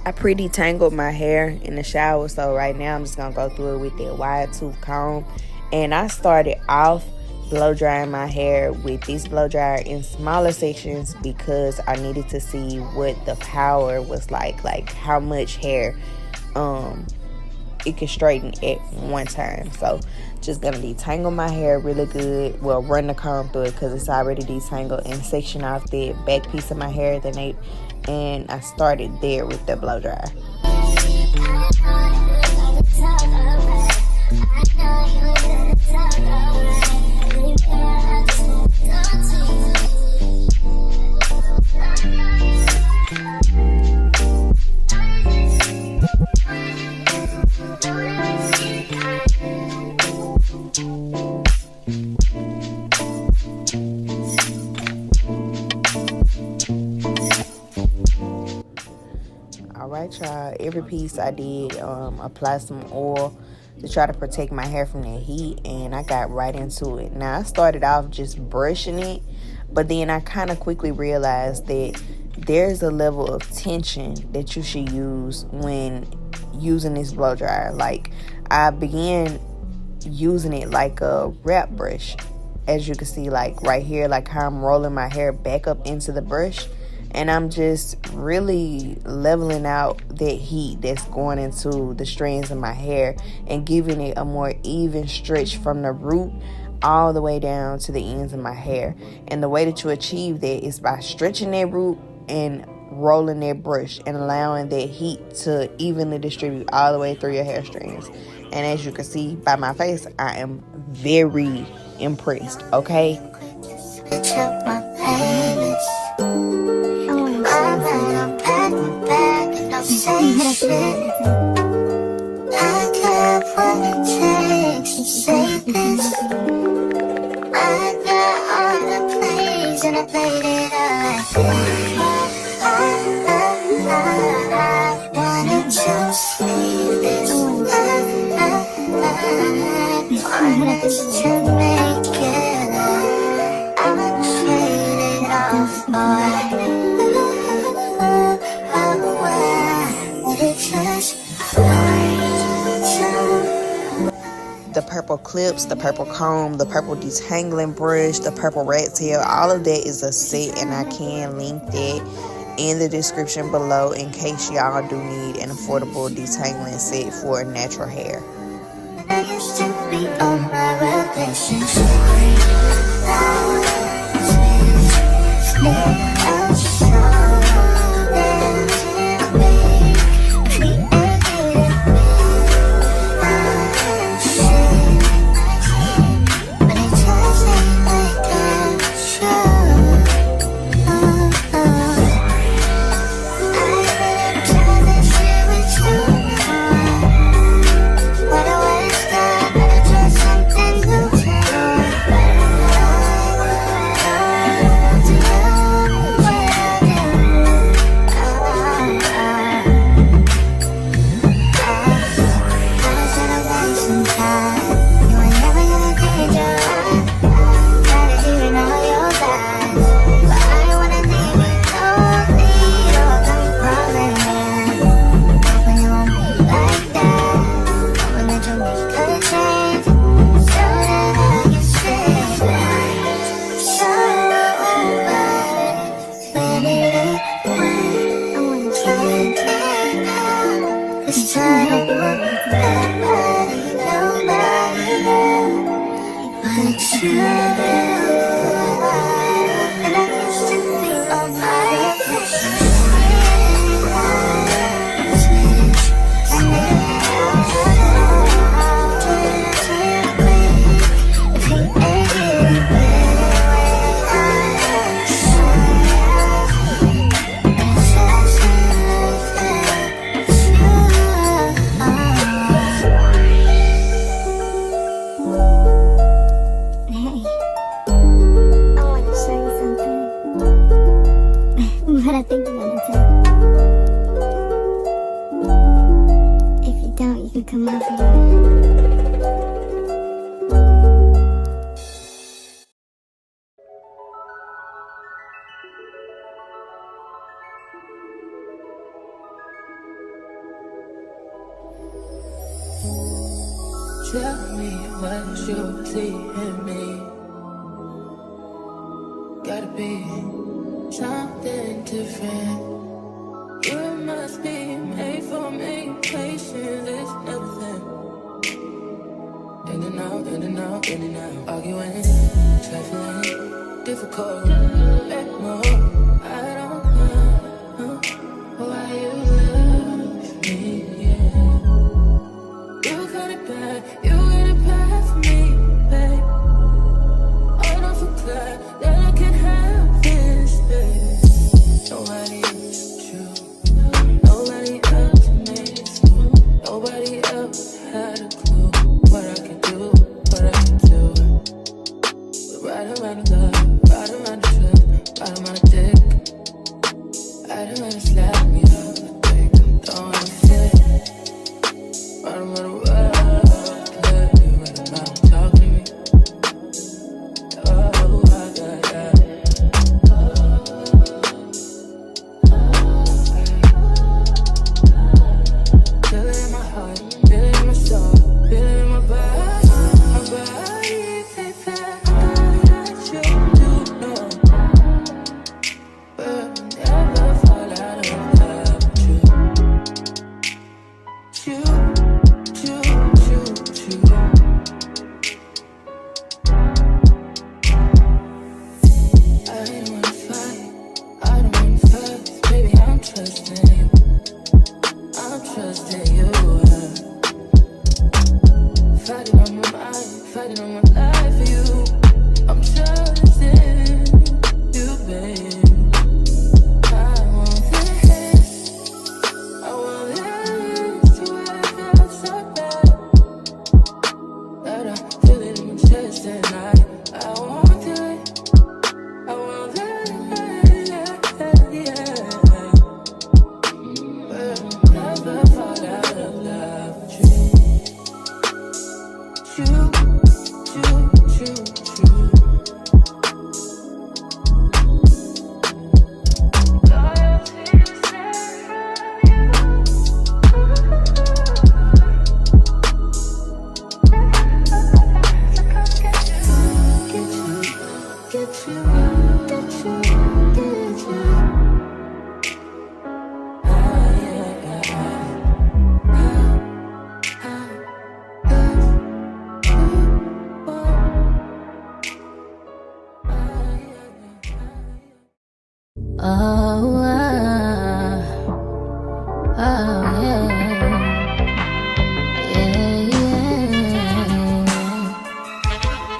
I pretty tangled my hair in the shower, so right now I'm just gonna go through it with that wide tooth comb. And I started off blow drying my hair with this blow dryer in smaller sections because I needed to see what the power was like how much hair it could straighten at one time. So just gonna detangle my hair really good, well, run the comb through it because it's already detangled, and section off the back piece of my hair, and I started there with the blow dryer. Alright, y'all, every piece I did apply some oil to try to protect my hair from the heat, and I got right into it. Now I started off just brushing it, but then I kind of quickly realized that there's a level of tension that you should use when using this blow dryer. Like, I began using it like a wrap brush, as you can see, like right here, like how I'm rolling my hair back up into the brush, and I'm just really leveling out that heat that's going into the strands of my hair and giving it a more even stretch from the root all the way down to the ends of my hair. And the way that you achieve that is by stretching that root and rolling that brush and allowing that heat to evenly distribute all the way through your hair strands. And as you can see by my face, I am very impressed, okay? The purple clips, the purple comb, the purple detangling brush, the purple rat tail, all of that is a set, and I can link that in the description below in case y'all do need an affordable detangling set for natural hair. I used to be on my But I think you wanna tell. If you don't, you can come over here. Tell me what you see in me. Gotta be something different. You must be made for me. Patience is nothing. In and out, in and out, in and out. Arguing, trifling, difficult. Let more. I don't know why you love me. Yeah. You got it bad, you got it bad for me, babe. I don't feel glad that I can have this, babe. Nobody else you, nobody else makes you. Nobody else had a clue what I could do, what I could do. We're right around the love, right around the truth, right around the dick. Right around the slap me up, I think I'm throwing a fit. Right around the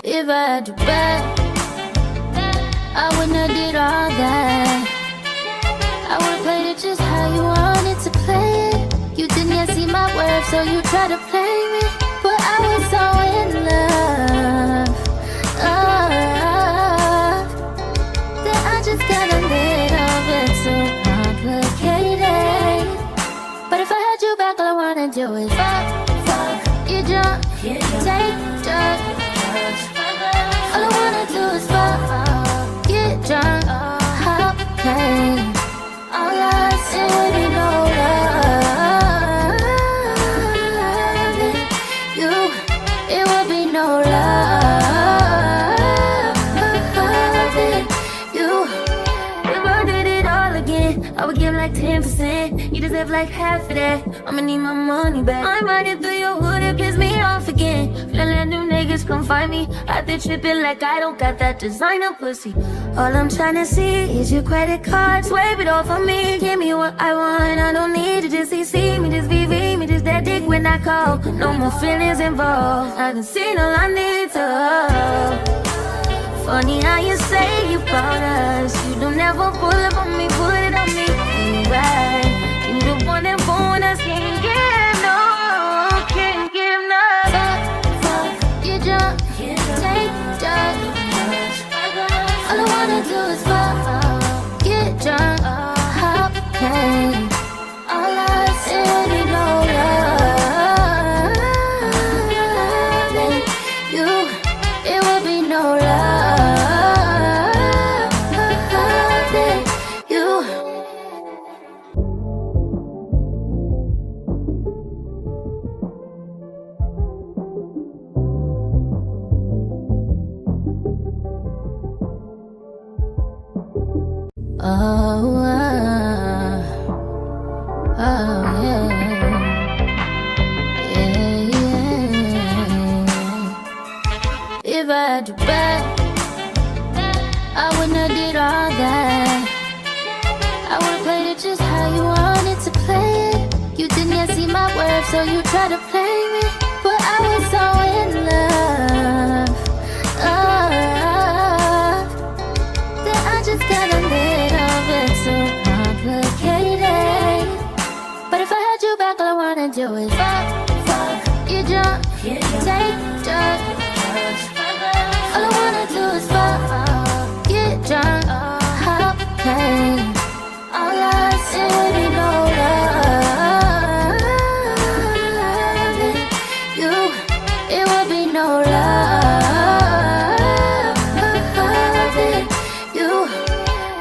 If I had your back, I wouldn't have did all that. I would've played it just how you wanted to play it. You didn't yet see my worth, so you tried to play me. But I was so in love, that I just got a little bit too complicated. But if I had you back, all I wanna do is fuck, get drunk, take drugs. All I wanna do is fuck, get drunk, hop, play. All I see would be no love in you. It would be no love in you. If I did it all again, I would give like 10%. 10%. You deserve like half of that. I'ma need my money back. I'm riding through your hood, it piss me off again. Feeling new niggas come find me. Out there tripping like I don't got that designer pussy. All I'm trying to see is your credit card. Swipe it off on me. Give me what I want. I don't need to just CC me, just VV me, just that dick when I call. No more feelings involved. I done seen all I need to. Funny how you say you proud us. You don't ever pull up on me, put it on me. Right. You the one that want us. Can't give no, can't give no. Fuck, get drunk, take drugs. All I wanna do is fuck, get drunk, hop, pain. All I said is no love. And you, it would be no love. Oh, yeah. Yeah, yeah. If I had your back, I wouldn't have did all that. I would've played it just how you wanted to play it. You didn't yet see my worth, so you tried to play me. But I was so in love, that I just got a little bit too complicated. But if I had you back, all I wanna do is fuck, get drunk, take drugs. All I wanna do is fuck, get drunk, hop, pain. All I said is no love. And you, it would be no love. And you,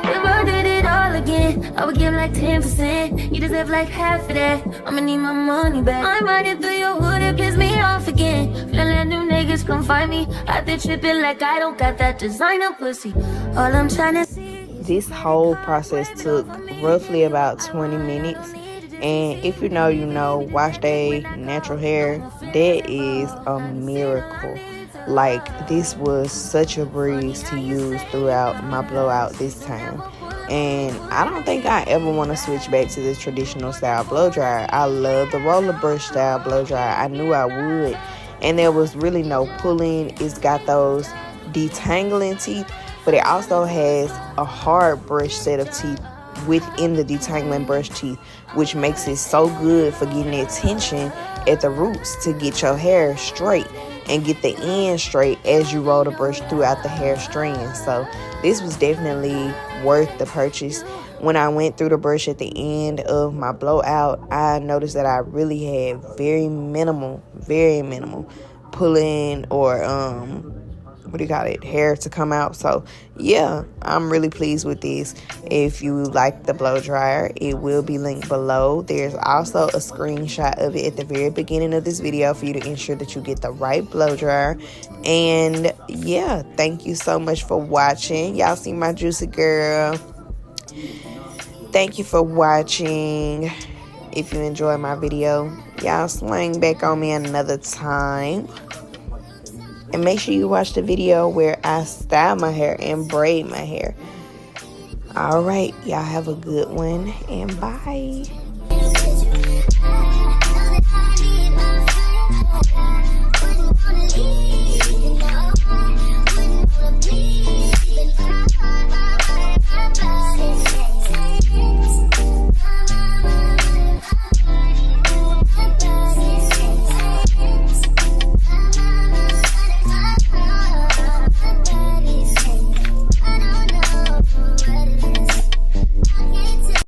if I did it all again, I would give like 10%. You deserve like half of that. I'ma need my money back. I'm riding through your hood, it piss me off again. Feeling new niggas come find me. Out there tripping like I don't got that designer pussy. All I'm trying to see. This whole process took roughly about 20 minutes. And if you know, you know, wash day, natural hair, that is a miracle. Like, this was such a breeze to use throughout my blowout this time. And I don't think I ever want to switch back to the traditional style blow dryer. I love the roller brush style blow dryer. I knew I would. And there was really no pulling. It's got those detangling teeth, but it also has a hard brush set of teeth within the detangling brush teeth, which makes it so good for getting the attention at the roots to get your hair straight and get the end straight as you roll the brush throughout the hair strands. So this was definitely worth the purchase. When I went through the brush at the end of my blowout, I noticed that I really had very minimal pulling or hair to come out. So yeah, I'm really pleased with this. If you like the blow dryer, it will be linked below. There's also a screenshot of it at the very beginning of this video for you to ensure that you get the right blow dryer. And yeah, thank you so much for watching. Y'all see my juicy girl. Thank you for watching. If you enjoyed my video, y'all swing back on me another time. And make sure you watch the video where I style my hair and braid my hair. All right, y'all have a good one, and bye.